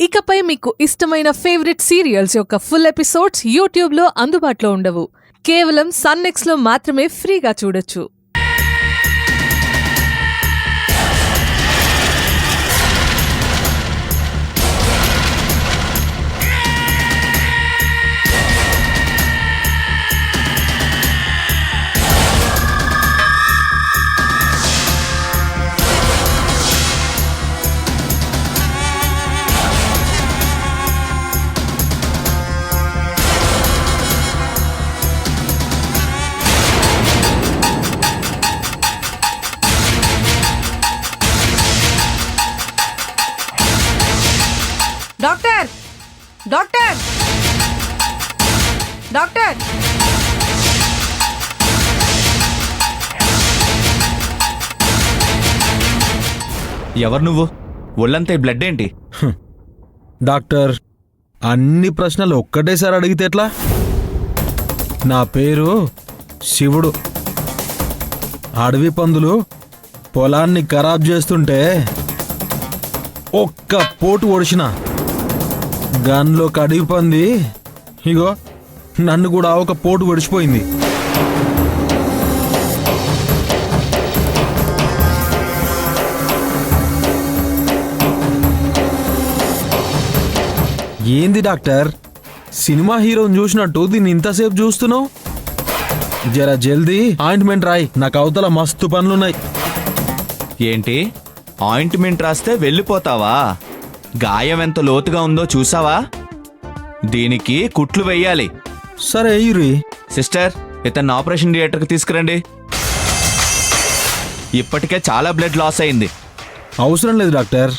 ఇకపై మీకు ఇష్టమైన ఫేవరెట్ సీరియల్స్ యొక్క ఫుల్ ఎపిసోడ్స్ యూట్యూబ్లో అందుబాటులో ఉండవు. కేవలం సన్నెక్స్లో మాత్రమే ఫ్రీగా చూడొచ్చు. డాక్టర్ డాక్టర్ డాక్టర్ ఎవరు నువ్వు? ఒళ్ళంతా బ్లడ్ ఏంటి? డాక్టర్, అన్ని ప్రశ్నలు ఒక్కటేసారి అడిగితే ఎట్లా? నా పేరు శివుడు. అడవి పందులు పొలాన్ని ఖరాబ్ చేస్తుంటే ఒక్క పోటు ఒడిచిన గన్లోకి అడవి పంది ఇగో నన్ను కూడా ఒక పోటు ఒడిచిపోయింది. ఏంది డాక్టర్, సినిమా హీరోని చూసినట్టు దీన్ని ఇంతసేపు చూస్తున్నావు? జర జల్దీ ఆయింట్మెంట్ రాయి, నాకు అవతల మస్తు పనులున్నాయి. ఏంటి, ఆయింట్మెంట్ రాస్తే వెళ్ళిపోతావా? గాయం ఎంత లోతుగా ఉందో చూసావా? దీనికి కుట్లు వెయ్యాలి. సరే అయ్యురి. సిస్టర్, ఇతన్ని ఆపరేషన్ థియేటర్కి తీసుకురండి. ఇప్పటికే చాలా బ్లడ్ లాస్ అయింది. అవసరం లేదు డాక్టర్,